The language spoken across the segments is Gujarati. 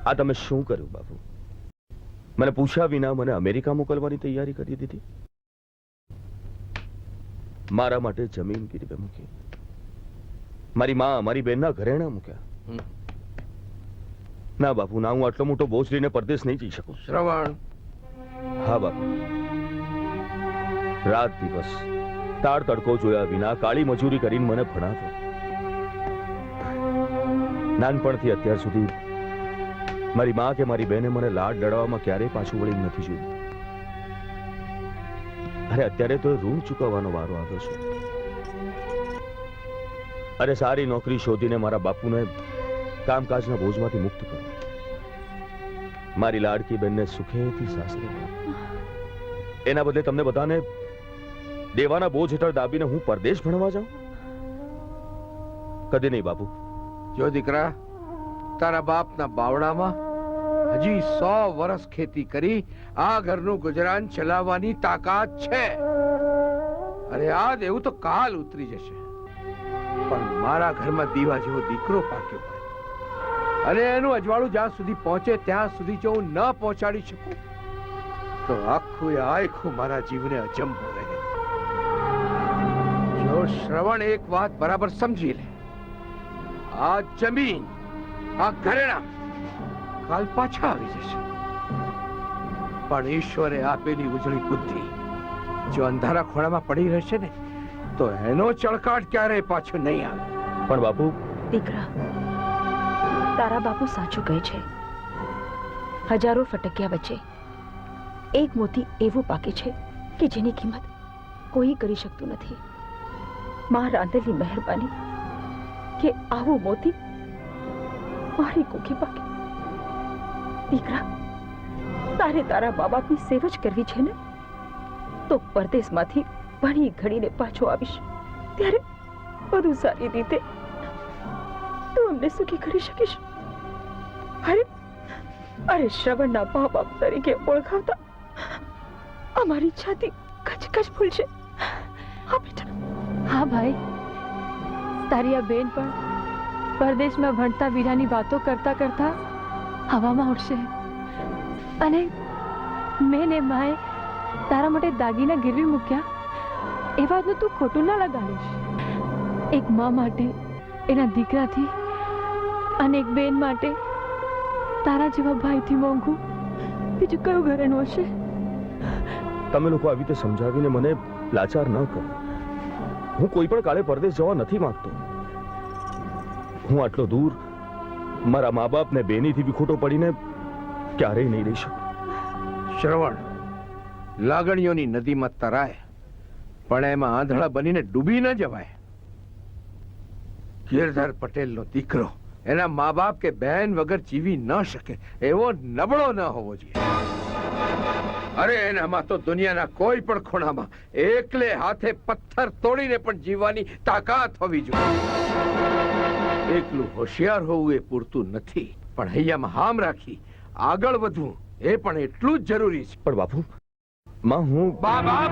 આ તમે શું કર્યું બાપુ? મને પૂછ્યા વિના મને અમેરિકા મોકલવાની તૈયારી કરી દીધી. મારા માટે જમીન ગીરવે મૂકી, મારી માં મારી બહેનના ઘરેણા મૂક્યા. ના બાપુ ના, હું આટલો મોટો બોજ લઈને પરદેશ નહીં જઈ શકું. શ્રવણ. હા બાપુ. રાત દિવસ તાળ તડકો જોયા વિના કાળી મજૂરી કરીને મને ભણાવ્યો. નાનપણથી અત્યાર સુધી મારી માં કે મારી બહેને મને લાડ લડાવવામાં ક્યારેય પાછું વળી નથી જોયું. અરે અત્યારે તો ઋણ ચૂકવવાનો વારો આવ્યો છે. અરે સારી નોકરી શોધીને મારા બાપુને કામકાજના બોજમાંથી મુક્ત કરો, મારી લાડકી બહેનને સુખેથી સાસરે લાવો. એના બદલે તમને બધાને દેવાના બોજ હેઠળ દાબીને હું પરદેશ ભણવા જાઉં? કદી નહીં બાપુ. જો દીકરા, તારા બાપના બાવડામાં હજી 100 વર્ષ ખેતી કરી આ ઘરનું ગુજરાન ચલાવવાની તાકાત છે. અરે આ દેવું તો કાલ ઉતરી જશે, પણ મારા ઘરમાં દીવા જેવો દીકરો પાક્યો હોય અને એનું અજવાળું જ્યાં સુધી પહોંચે ત્યાં સુધી જો હું ન પહોંચાડી શકું તો આખું મારા જીવને અજંબો રહે. જો શ્રવણ એક વાત બરાબર સમજી લે, આ જમીન, આ ઘરેણા કાલ પાછા આવી જશે, પણ ઈશ્વરે આપેલી ઉજળી બુદ્ધિ જો અંધારા ખોળામાં પડી રહેશે ને તો એનો ચળકાટ ક્યારેય પાછો નહીં આવે. પણ બાપુ. દીકરા, તારા બાપુ સાચું કહે છે. હજારો ફટક્યા વચ્ચે એક મોતી એવું પાકે છે કે જેની કિંમત કોઈ કરી શકતું નથી. માં રાંધેલી મહેરબાની કે આવું મોતી મારી કુખી પાકે. દીકરા, તારે તારા મા બાપની સેવ જ કરવી છે ને, તો પરદેશમાંથી ભણી ઘડીને પાછો આવીશ ત્યારે વધુ સારી રીતે તું અમને સુખી કરી શકીશ. અરે શ્રવણના મા બાપ તરીકે ઓળખાવતા અમારી છાતી કચકચ ફૂલશે. હા બેટા. હા ભાઈ, તારી આ બેન પણ પરદેશમાં ભણતા વીરાની વાતો કરતા કરતા હવામાં ઉડશે, અને મેં ને માએ તારા માટે દાગીના ગીરવી મૂક્યા એ વાતનું તું ખોટું ના લગાડીશ. એક મા માટે એના દીકરાથી અને એક બેન માટે તારા જેવા ભાઈથી મોંઘું બીજું કયું ઘરેણું હશે? તમે લોકો આવી રીતે સમજાવીને મને લાચાર ન કરો. હું કોઈ પણ કાળે પરદેશ જવા નથી માંગતો. હું આટલો દૂર મારા મા બાપ ને બેનીથી વિખૂટો પડીને ક્યારેય નહીં રહી શકું. શ્રવણ, લાગણીઓની નદીમાં તરાય પણ એમાં આંધળા બનીને ડૂબી ન જવાય. ગિરધર પટેલનો દીકરો એના મા બાપ કે બહેન વગર જીવી ન શકે એવો નબળો ન હોવો જોઈએ. અરે એનામાં તો દુનિયાના કોઈ પણ ખૂણામાં એકલે હાથે પથ્થર તોડીને પણ જીવવાની તાકાત હોવી જોઈએ. એકલું હોશિયાર હોવું એ પૂરતું નથી, પણ હૈયામાં હામ રાખી આગળ વધવું એ પણ એટલું જ જરૂરી છે. પણ બાપુ, માં હું બા બાપ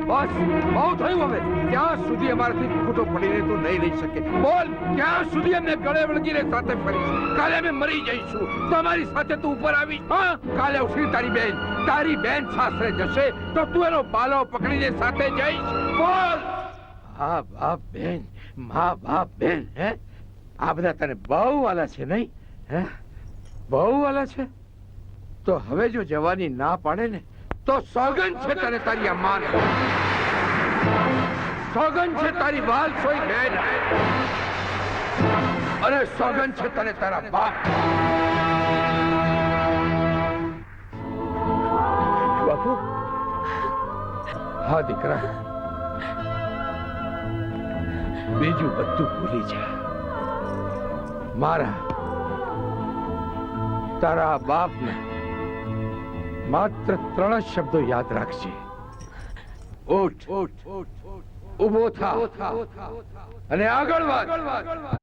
બસ બહુ થયું. હવે ત્યાં સુધી અમારાથી ખોટો પડીને તું નહીં રહી શકે. બોલ, ક્યાં સુધી અમને ગળે વળગીને સાથે ફરીશ? કાલે અમે મરી જઈશું તો અમારી સાથે તું ઉપર આવીશ? હા, કાલે ઉઠી તારી બેન સાસરે જશે તો તું એનો બાલો પકડીને સાથે જઈશ? બોલ. હા બાપ બેન, મા બાપ બેન, હે આ બધા તને બહુ વાલા છે નહીં? હે બહુ વાલા છે? તો હવે જો જવાની ના પાડે ને તો સોગન છે તને તારી અમ્માને, સોગન છે તારી વાલ સોઈ બેન, અને સોગન છે તને તારા બાપ. બાપુ. હા દીકરા, બીજું બધું ભૂલી જા. તારા બાપને માત્ર 3 શબ્દો યાદ રાખજે. ઉઠ, ઉભો થા અને આગળ વધ.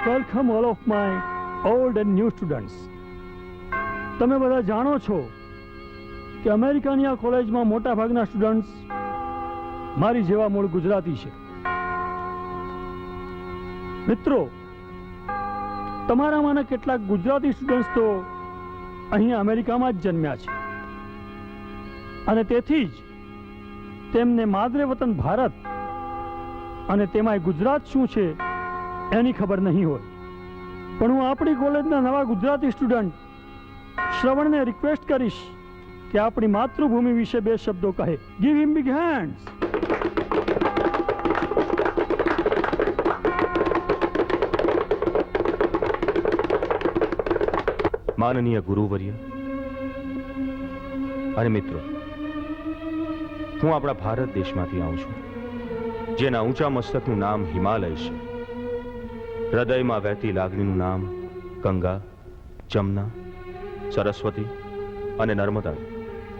Welcome all of my old and new students. તમે બધા જાણો છો કે અમેરિકાની આ કોલેજમાં મોટા ભાગના સ્ટુડન્ટ્સ મારી જેવા મૂળ ગુજરાતી છે. મિત્રો, તમારામાંના કેટલાક ગુજરાતી સ્ટુડન્ટ્સ તો અહીંયા અમેરિકામાં જ જન્મ્યા છે અને તેથી જ તેમને માદરે વતન ભારત અને તેમાંય ગુજરાત શું છે એની ખબર નહીં હોય. પણ હું આપણી કોલેજના નવા ગુજરાતી સ્ટુડન્ટ શ્રવણને રિક્વેસ્ટ કરીશ કે આપણી માતૃભૂમિ વિશે 2 શબ્દો કહે. ગીવ હિમ બિગ હેન્ડ્સ. માનનીય ગુરુવર્ય અને મિત્રો, હું આપણા ભારત દેશમાંથી આવું છું, જેના ઊંચા મસ્તકનું નામ હિમાલય છે, હૃદયમાં વહેતી લાગણીનું નામ ગંગા, જમના, સરસ્વતી અને નર્મદા,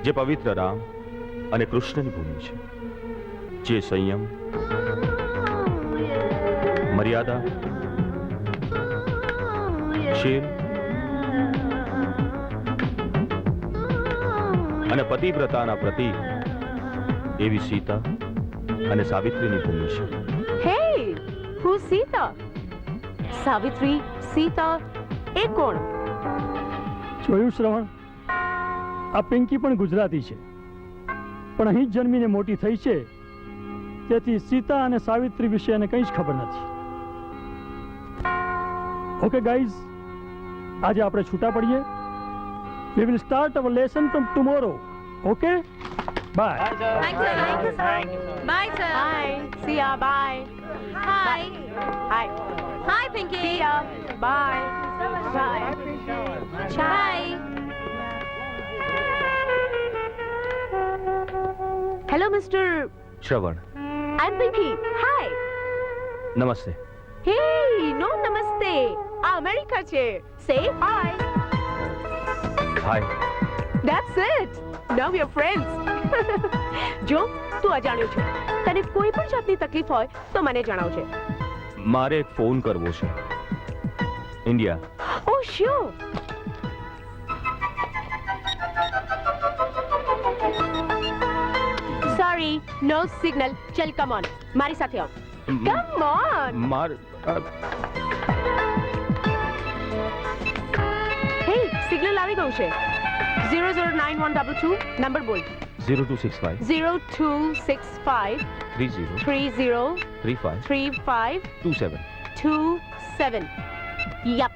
જે પવિત્ર રામ અને કૃષ્ણની ભૂમિ છે, જે સંયમ, મર્યાદા, શીલ અને પતિવ્રતાના પ્રતીક એવી સીતા અને સાવિત્રીની ભૂમિ છે. Hey, who's Sita? Savitri, Sita, એ કોણ? જોયું શ્રવણ, આ પિંકી પણ ગુજરાતી છે, પણ અહીં જ જન્મીને મોટી થઈ છે, તેથી સીતા અને સાવિત્રી વિશે એને કંઈ જ ખબર નથી. ઓકે ગાઈઝ, આજે આપણે છૂટા પડીએ. We will start our lesson from tomorrow. Okay? Bye. Thank you, sir. Bye, sir. Hi. See ya. Bye. Hi. Hi. Hi, Pinky. See ya. Bye. Bye. Bye. Hello, Mr. Shravan, I'm Pinky. Hi. Namaste. Hey, no namaste. આ અમેરિકા છે. Say hi. Hi. That's it. Now we are friends. જો તું અજાણ્યો છે, તને કોઈ પણ જાતની તકલીફ હોય તો મને જણાવજે. મારે એક ફોન કરવો છે. India. Oh, sure. Sorry, no signal. ચલ, come on. મારી સાથે આવ. Come on. માર Hey, સિગ્નલ આવી ગયું છે. 009122 નંબર બોલ. 0265 0265 30 30 35 35 27. 27. Yup.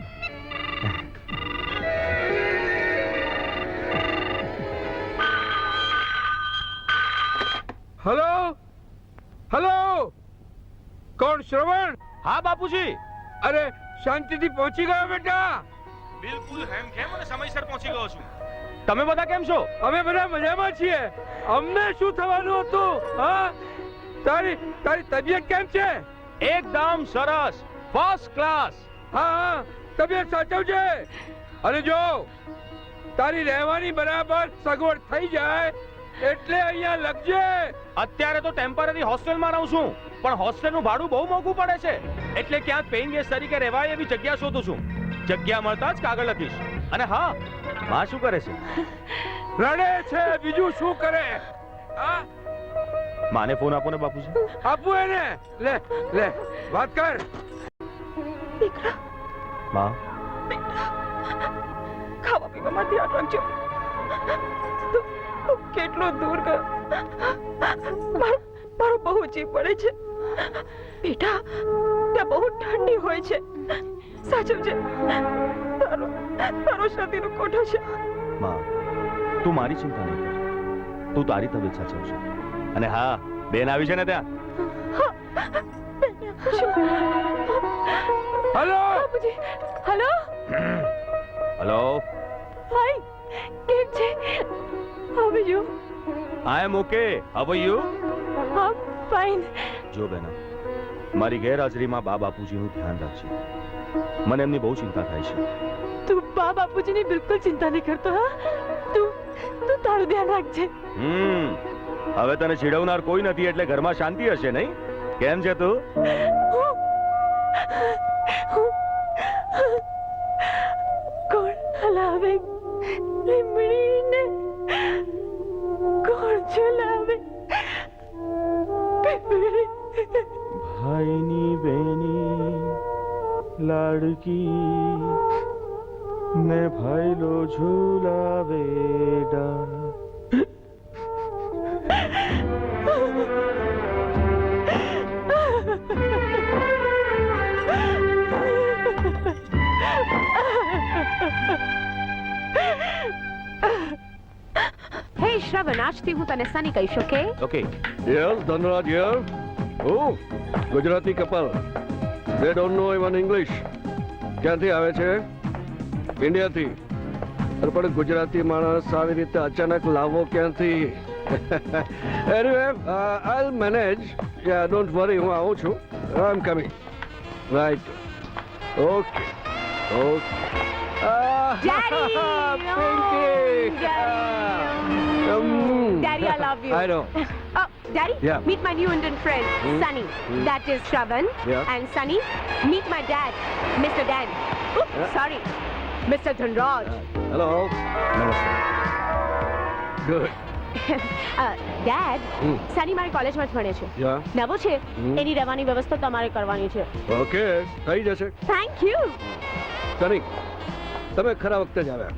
હેલો હેલો, કોણ? શ્રવણ? હા બાપુજી. અરે શાંતિથી પહોંચી ગયો બેટા? બિલકુલ હેમખેમ અને સમયસર પહોંચી ગયો છું. તમે બધા કેમ છો? અમે બધા મજામાં છીએ. અમને શું થવાનું હતું? હા, તારી તબિયત કેમ છે? એકદમ સરસ, ફર્સ્ટ ક્લાસ. હા હા, તબિયત સાચવજે. અને જો તારી રહેવાની બરાબર સગવડ થઈ જાય એટલે અહીંયા લખજે. અત્યારે તો ટેમ્પરરી હોસ્ટેલમાં રહું છું, પણ હોસ્ટેલનું ભાડું બહુ મોંઘું પડે છે, એટલે ક્યાંક પેઇંગ ગેસ્ટ તરીકે રહેવાય એવી જગ્યા શોધું છું. જગ્યા મળતા જ કાગળ લખીશ. અને હા, માં શું કરે છે? રડે છે, બીજું શું કરે? હા, માને ફોન આપો ને બાપુજી. આપું એને. લે લે, વાત કર. દીકરા, માં, ખાવા પીવામાં ધ્યાન રાખજો. તું કેટલો દૂર ગયો. મારો બહુ જીવ પડે છે. બેટા, ત્યાં બહુ ઠંડી હોય છે. સાચવજે. તારો શાદીનો કોઠો છે. માં, તું મારી ચિંતા નહીં કર. તું તારી તબિયત સાચવશે. અને હા, બેન આવી છે ને ત્યાં? હલો બાપુજી, હેલો. હેલો. હાય, કેમ છે? How are you? I am okay. How are you? I'm fine. જો બેના, મારી ગેરહાજરીમાં બા બાપુજીનું ધ્યાન રાખજે. મને એમની બહુ ચિંતા થાય છે. તું બા બાપુજીની બિલકુલ ચિંતા નહીં કરતો. હા, તું તારું ધ્યાન રાખજે. હવે તને ચીડવનાર કોઈ નથી, એટલે ઘરમાં શાંતિ હશે નહીં? કેમ છે તું? કોણ હલાવે લીમડીને? કોણ ઝુલાવે પીપળી? ભાઈની બેની લાડકી ને ભાઈલો ઝુલાવેડા. હે શ્રવણ, આજથી હું તને સની કહીશ, okay? Okay. Yes, Dhanraj here. Oh, Gujarati couple. They don't know even English. ક્યાંથી આવે છે? ઇન્ડિયાથી. પણ ગુજરાતી માણસ આવી રીતે અચાનક લાવો ક્યાંથી? Anyway, I'll manage. Yeah, don't worry, હું આવું છું. I'm coming. Right. Okay. Okay. Daddy! Pinky! Daddy, I love you. I know. Oh, Daddy, Yeah. meet my new Indian friend, Sunny. That is Shravan. Yeah. And Sunny, meet my dad, Mr. Dan. Oops, Yeah. sorry, Mr. Dhanraj. Hello. Good. Dad, Hmm. Sunny મારી કોલેજમાં જ ભણે છે. Yeah. નવો છે, Hmm. એની રહેવાની વ્યવસ્થા તમારે કરવાની છે. ઓકે, થઈ જશે. Thank you. સની, તમે ખરા વખતે જ આવ્યા.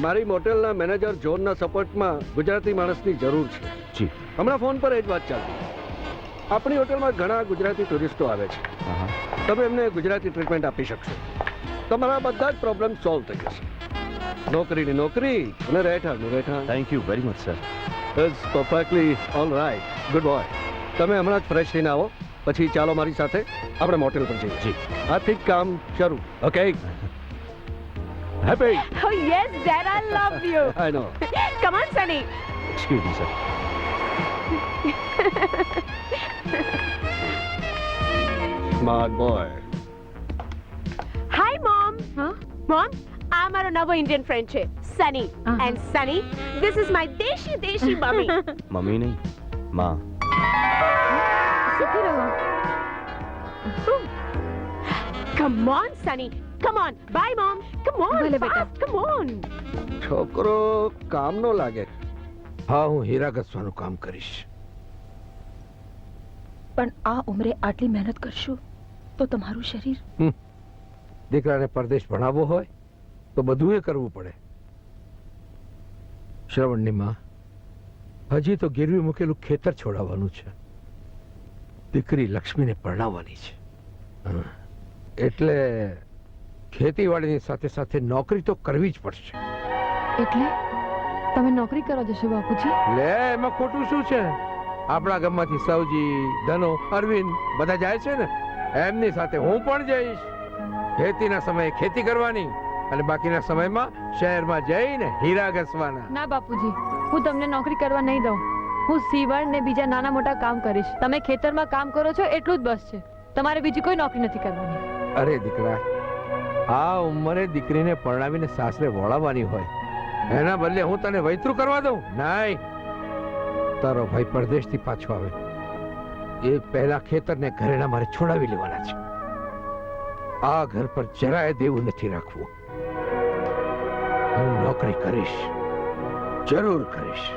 મારી મોટેલના મેનેજર જોનના સપોર્ટમાં ગુજરાતી માણસની જરૂર છે. જી. હમણાં ફોન પર એ જ વાત ચાલતી. આપણી હોટલમાં ઘણા ગુજરાતી ટુરિસ્ટો આવે છે. હા. તમે એમને ગુજરાતી ટ્રીટમેન્ટ આપી શકશો. તમારા બધા જ પ્રોબ્લેમ સોલ્વ થઈ જશે. નોકરીની નોકરી અને રહેઠાણનું રહેઠાણ. Thank you very much sir. It's perfectly all right. Good boy. તમે હમણાં જ ફ્રેશ થઈને આવો, પછી ચાલો મારી સાથે આપણે મોટેલ પર જઈએ. જી. આજથી જ કામ શરૂ. Okay. Happy. Oh yes, Dad, I love you. I know. Come on, Sunny. Excuse me sir. Smart boy. Hi, Mom. Huh? Mom, આ મારો નવો ઇન્ડિયન ફ્રેન્ડ છે, Sunny. Uh-huh. And Sunny, this is my desi mummy. Mummy નહીં, માં. સુખી રહો. Come on, Sunny. Come on. Bye, Mom. Come on. ભલે, બેટા. fast. Come on. છોકરો કામનો લાગે. હા, હું હીરા ઘસવાનું કામ કરીશ. પણ આ ઉંમરે આટલી મહેનત કરશું તો તમારું શરીર? દીકરાને પરદેશ ભણાવવો હોય તો બધું એ કરવું પડે. શ્રવણની માં, હજી તો ગીરવી મૂકેલું ખેતર છોડાવવાનું છે. દીકરી લક્ષ્મીને પરણાવવાની છે. હા. એટલે ખેતીવાડીની સાથે સાથે નોકરી તો કરવી જ પડશે. એટલે તમે નોકરી કરવા જશો બાપુજી? લે, એમાં ખોટું શું છે? આપણા ગામમાંથી સૌજી, ધનો, અરવિંદ બધા જાય છે ને, એમની સાથે હું પણ જઈશ. ખેતીના સમયે ખેતી કરવાની અને બાકીના સમયમાં શહેરમાં જઈને હીરા ઘસવાના. ના બાપુજી, હું તમને નોકરી કરવા નહીં દઉં. હું સીવણ ને બીજા નાના મોટા કામ કરીશ. તમે ખેતરમાં કામ કરો છો એટલું જ બસ છે. તમારે બીજી કોઈ નોકરી નથી કરવાની. અરે દીકરા, આ ઉંમરે દીકરીને પરણાવીને સાસરે વળાવવાની હોય, એના બદલે હું તને વૈતરું કરવા દઉં? નહીં. તારો ભાઈ પરદેશથી પાછો આવે એ પહેલા ખેતરને ઘરેણા મારે છોડાવી લેવાના છે. આ ઘર પર જરાય દેવું નથી રાખવું. હું નોકરી કરીશ, જરૂર કરીશ.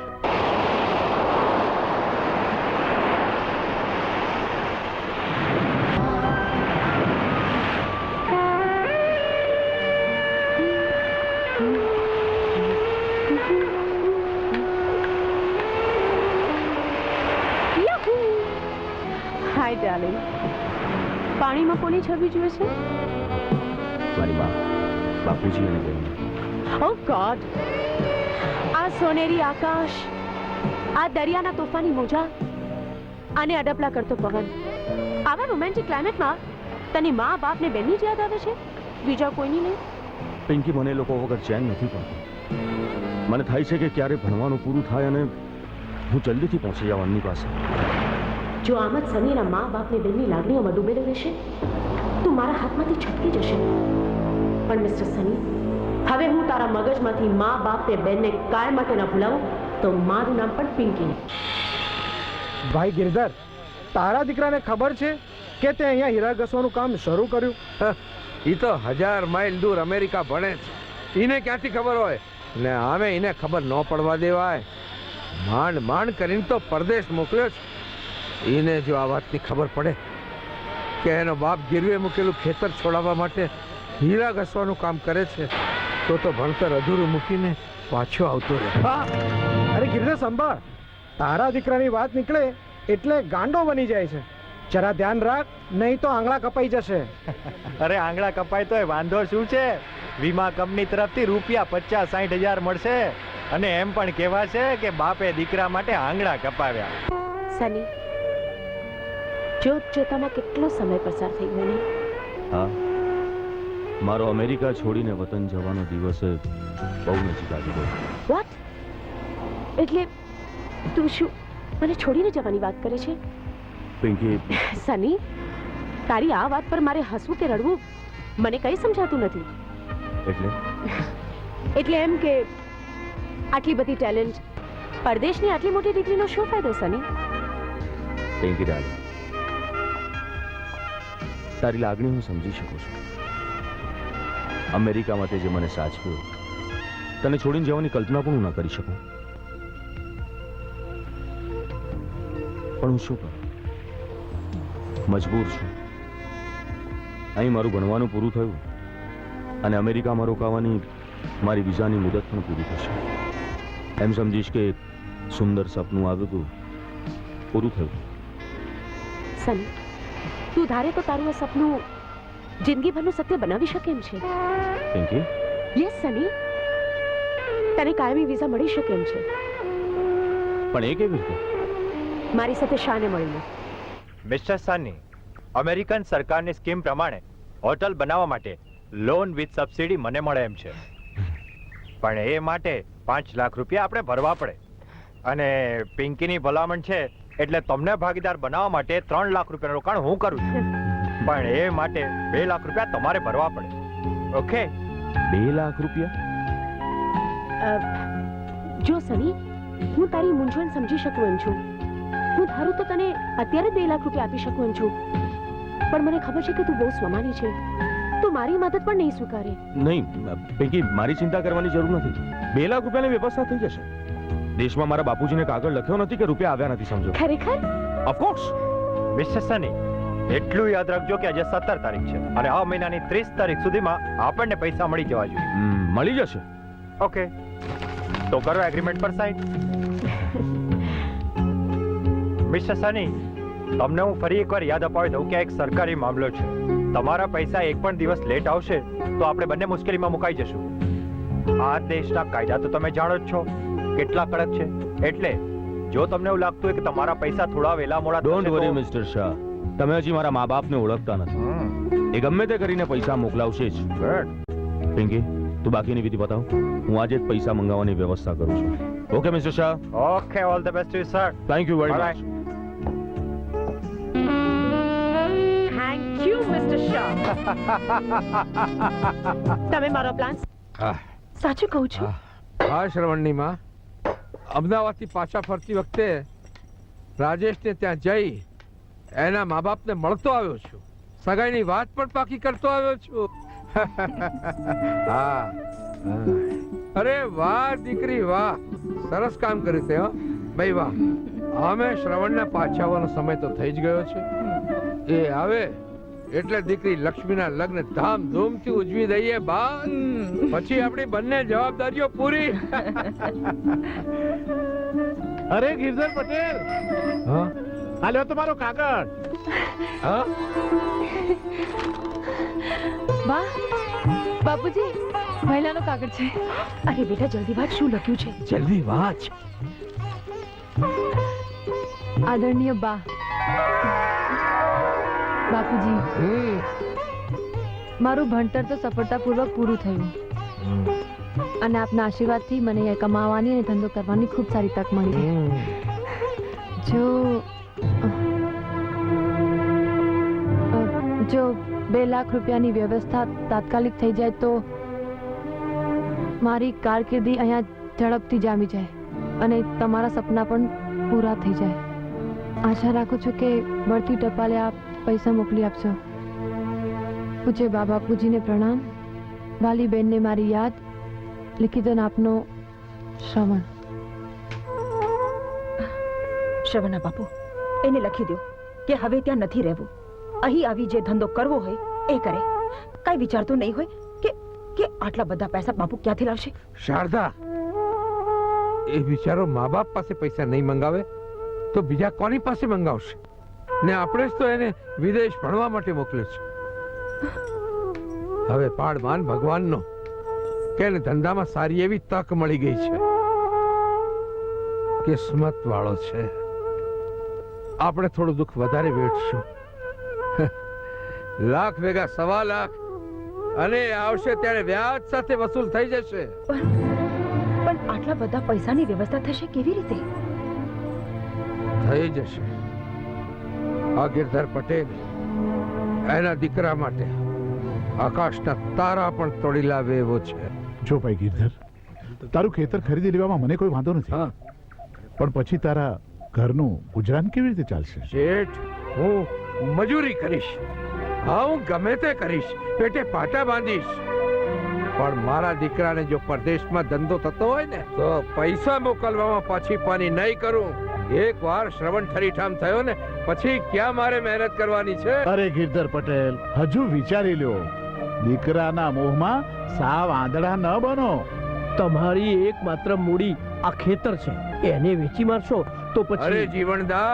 Hi, darling. પાણીમાં કોની છબી જુએ છે? મારી માં, બાપુજી અને બહેન. Oh God. આ સોનેરી આકાશ, આ દરિયાના તોફાની મોજા અને અડપલા કરતો પવન, આવા રોમેન્ટિક ક્લાઇમેટમાં તને મા બાપ ને બેનની જ યાદ આવે છે, બીજા કોઈની નહીં? પિંકી, મને એ લોકો વગર ચેન નથી પડતું. મને થાય છે કે ક્યારે ભણવાનું પૂરું થાય અને હું જલ્દીથી પહોંચી જાઉં અન્ની પાસે. જો આમ જ સનીના મા બાપ ને બેનની લાગણીઓમાં ડૂબેલો રહેશે તો મારા હાથમાંથી છટકી જશે. પણ મિસ્ટર સની, હવે હું તારા મગજમાંથી મા બાપ ને બેનને કાયમ માટે ના ભૂલાવું તો મારું નામ પણ પિંકી નહીં. ભાઈ ગિરધર, તારા દીકરાને ખબર છે કે તે અહીંયા હીરા ઘસવાનું કામ શરૂ કર્યું? ઈ તો 1000 માઇલ દૂર અમેરિકા ભણે છે. એને ક્યાંથી ખબર હોય? ને આમે એને ખબર ન પડવા દેવાય. માંડ માંડ કરીને તો પરદેશ મોકલ્યો છે. એને જો આ વાતની ખબર પડે કે એનો બાપ ગીરવે મૂકેલું ખેતર છોડાવવા માટે હીરા ઘસવાનું કામ કરે છે, તો ભણતર અધૂરું મૂકીને પાછો આવતો રહે. અરે ગિરને સંભાળ, તારા દીકરાની વાત નીકળે એટલે ગાંડો બની જાય છે. જરા ધ્યાન રાખ, નહીં તો આંગળા કપાઈ જશે. અરે આંગળા કપાય તોય વાંધો શું છે? વીમા કંપની તરફથી રૂપિયા 50-60 હજાર મળશે અને એમ પણ કહેવાશે કે બાપે દીકરા માટે આંગળા કપાવ્યા. સની, જોત જોતામાં કેટલો સમય પસાર થઈ ગયો ને. હા, મારો અમેરિકા છોડીને વતન જવાનો દિવસ બહુ નજીક આવી ગયો. વોટ? એટલે તું શું મને છોડીને જવાની વાત કરે છે? પિંકી, સની, તારી આ વાત પર મારે હસવું કે રડવું મને કંઈ સમજાતું નથી. એટલે એમ કે આટલી બધી ટેલેન્ટ, પરદેશની આટલી મોટી ડિગ્રીનો શું ફાયદો સની? પિંકી ડાર્લિંગ, તારી લાગણી હું સમજી શકું છું. અમેરિકામાં તે જે મને સાચવ્યો, તને છોડીને જવાની કલ્પના પણ હું ન કરી શકું. પણ હું શું કરું? મજબૂર છું. અહીં મારું ભણવાનું પૂરું થયું અને અમેરિકામાં રોકાવાની મારી વિઝાની મુદત પણ પૂરી થશે. એમ સમજીશ કે સુંદર સપનું આવ્યું હતું, પૂરું થયું. સની, તું ધારે તો તારું આ સપનું જિંદગીભરનું સત્ય બનાવી શકે એમ છે. પિંકી, યસ સની, તને કાયમી વિઝા મળી શકે એમ છે. પણ એ કેવી રીતે? મારી સાથે શાને મળીને. મિસ્ટર સની, અમેરિકન સરકારની સ્કીમ પ્રમાણે હોટલ બનાવવા માટે લોન વિથ સબસિડી મને મળે એમ છે. પણ એ માટે 5 લાખ રૂપિયા આપણે ભરવા પડે અને પિંકીની ભલામણ છે એટલે તમને ભાગીદાર બનાવવા માટે 3 લાખ રૂપિયાનું રોકાણ હું કરું છું. પણ એ માટે 2 લાખ રૂપિયા તમારે ભરવા પડે. ઓકે? 2 લાખ રૂપિયા? જો સની, હું તારી મૂંઝવણ સમજી શકું એમ છું. હું ધારું તો તને અત્યારે 2 લાખ રૂપિયા આપી શકું એમ છું. પણ મને ખબર છે કે તું બહુ સ્વમાની છે. તું મારી મદદ પણ નહીં સ્વીકારે. નહીં પિંકી, મારી ચિંતા કરવાની જરૂર નથી. 2 લાખ રૂપિયાની વ્યવસ્થા થઈ જશે. દેશમાં મારા બાપુજીને કાગળ લખ્યો નથી કે રૂપિયા આવ્યા નથી, સમજો? ખરેખર? ઓફકોર્સ. મિસ્ટર સની, એટલું યાદ રાખજો કે આજે 17 તારીખ છે અને આ મહિનાની 30 તારીખ સુધીમાં આપણને પૈસા મળી જવા જોઈએ. મળી જશે. ઓકે, તો કરો એગ્રીમેન્ટ પર સાઈન. મિસ્ટર સની, તમને હું ફરી એકવાર યાદ અપાવી દઉં કે આ એક સરકારી મામલો છે. તમારા પૈસા એક પણ દિવસ લેટ આવશે તો આપણે બંને મુશ્કેલીમાં મુકાઈ જશું. આ દેશના કાયદા તો તમે જાણો જ છો કેટલા કડક છે. એટલે જો તમને એવું લાગતું હોય કે તમારા પૈસા થોડા વેલા મોડા ડોન્ટ વરી મિસ્ટર શાહ, તમે હજી મારા મા બાપને ઓળખતા નથી. એ ગમે તે કરીને પૈસા મોકલાવશે જ. પિંકી, તું બાકીની વિધિ બતાવ. હું આજે જ પૈસા મંગાવવાની વ્યવસ્થા કરું છું. Okay mister Shah? Okay, all the best to you sir. Thank you very much. Thank you mister Shah. તમે મારો પ્લાન સાચું કહું છું. હા શ્રવણની માં, અમદાવાદથી પાછા ફરતી વખતે રાજેશને ત્યાં જઈ એના મા બાપને મળતો આવ્યો છું. સગાઈની વાત પણ પાકી કરતો આવ્યો છું. હા, અરે વાહ દીકરી વાહ, સરસ કામ કર્યું તે. ભાઈ વાહ, અમે શ્રવણને પાછા આવવાનો સમય તો થઈ જ ગયો છે. એ આવે એટલે દીકરી લક્ષ્મીના લગ્ન ધામધૂમથી ઉજવી દઈએ બા. પછી આપણી બંને જવાબદારીઓ પૂરી. અરે ગિરધર પટેલ, હા, આ લ્યો તમારો કાગળ. હા, વાહ બાપુજી, મહિલાનો કાગળ છે. અરે બેટા, જલ્દી વાત, શું લખ્યું છે? જલ્દી વાંચ. આદરણીય બા, બાપુજી, મારું ભણતર તો સફળતાપૂર્વક પૂરું થયું અને આપના આશીર્વાદથી મને અહીંયા કમાવાની અને ધંધો કરવાની ખૂબ સારી તક મળી. જો 2 લાખ રૂપિયાની વ્યવસ્થા તાત્કાલિક થઈ જાય તો મારી કારકિર્દી અહીંયા ઝડપથી જામી જાય અને તમારા સપના પણ પૂરા થઈ જાય. આશા રાખું છું કે બળતી ટપાલે આપ પૈસા મોકલી આપશો. પૂજ્ય બા બાપુજીને પ્રણામ. વાલી બેનને મારી યાદ. લિખિતન આપનો શ્રવણ. શ્રવણા બાપુ, એને લખી દો કે હવે ત્યાં નથી રહેવું. અહીં આવી જે ધંધો કરવો હોય એ કરે. કઈ વિચારતો નહીં હોય કે આટલા બધા પૈસા બાપુ ક્યાંથી લાવશે? શારદા, એ બિચારો મા બાપ પાસે પૈસા નહીં મંગાવે તો બીજા કોની પાસે મંગાવશે? ને આપણે જ તો એને વિદેશ ભણવા માટે મોકલ્યો છે. હવે પાડમાન ભગવાનનો કે એને ધંધામાં સારી એવી તક મળી ગઈ છે. કિસ્મત વાળો છે. આપણે થોડું દુઃખ વધારે વેઠશું. લાખ ભેગા 1.25 લાખ, અને આવશે ત્યારે વ્યાજ સાથે વસૂલ થઈ જશે. પણ આટલા બધા પૈસાની વ્યવસ્થા થશે કેવી રીતે? થઈ જશે. આ ગિરધર પટેલ એના દીકરા માટે આકાશના તારા પણ તોડી લાવે એવો છે. જો ભાઈ ગિરધર, તારું ખેતર ખરીદી લેવામાં મને કોઈ વાંધો નથી, પણ પછી તારા ઘરનું ગુજરાન કેવી રીતે ચાલશે? શેઠ, હું મજૂરી કરીશ. હા, હું ગમે તે કરીશ, પેટે પાટા બાંધીશ. પણ મારા દીકરાને જો પરદેશમાં ધંધો થતો હોય ને તો પૈસા મોકલવામાં પાછી પાની નહીં કરું. એક વાર શ્રવણ ઠરીઠામ થયો ને પછી ક્યાં મારે મહેનત કરવાની છે? અરે ગિરધર પટેલ, હજુ વિચારી લ્યો. દીકરાના મોહમાં સાવ આંધળા ન બનો. તમારી એકમાત્ર મૂડી આ ખેતર છે, એને વેચી મારશો તો અરે પછી જીવણદા,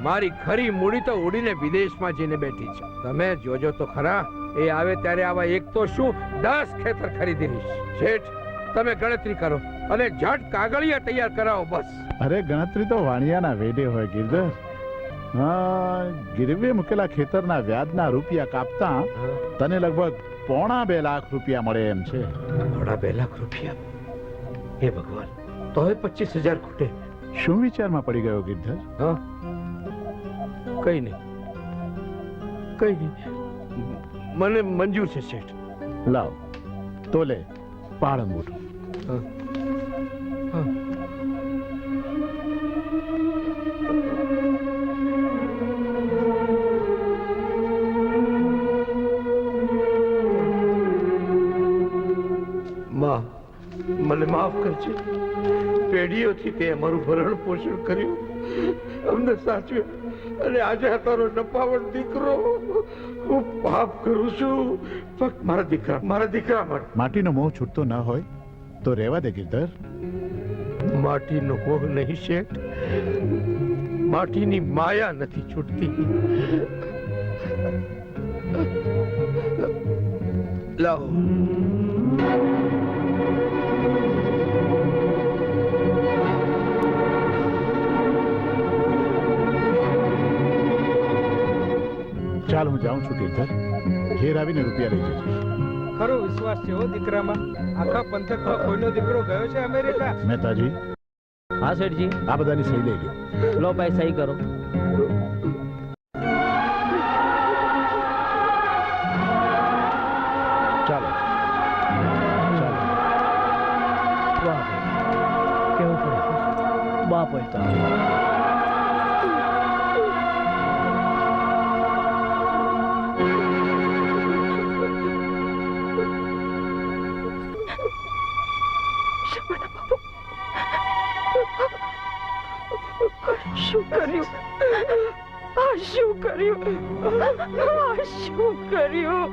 મારી ખરી મૂડી તો ઉડીને વિદેશમાં જઈને બેઠી છે. તમે જોજો તો ખરા, એ આવે ત્યારે આવા એક તો શું 10 ખેતર ખરીદી લઈશ. શેઠ, તમે ગણતરી કરો અને ઝટ કાગળિયા તૈયાર કરાવો બસ. અરે ગણતરી તો વાણિયાના વેડે હોય ગિરધર. હા, ગીરવે મૂકેલા ખેતરના વ્યાજના રૂપિયા કાપતા તને લગભગ 1.25 લાખ રૂપિયા મળે એમ છે. 2.5 લાખ રૂપિયા? હે ભગવાન, તોય 25,000 ખૂટે. શું વિચારમાં પડી ગયો ગિરધર? હા, કઈ નહીં, કઈ નહીં, મને મંજૂર છે શેઠ. લાવ તો લે પાળ અંગૂઠો. માં, મને માફ કરજે. પેઢીઓથી તે અમારું ભરણ પોષણ કર્યું, અમને સાચવ્યું, અને આજે આ તારો નપાવટ દીકરો. હું પાપ કરું છું ફક્ત મારા દીકરા માટે. માટીનો મોહ છૂટતો ન હોય તો રહેવા દે ગિરધર. માટીનો મોહ નહીં શેઠ, માટીની માયા નથી છૂટતી. લાવો. ચાલ હું જાઉં છું ગિરધર. ઘેર આવીને રૂપિયા લઈ જઈશ. ખરો વિશ્વાસ છે હો દીકરામાં. આખા પંથકમાં કોઈનો દીકરો ગયો છે અમેરિકા? મહેતાજી, હા શેઠજી, આ બધાની સહી લઈ લો. લો ભાઈ સહી કરો. ચાલો ચાલો. વાહ, કેવું પડે બાપ હોય તો. શું કર્યું? આ શું કર્યું? આ શું કર્યું?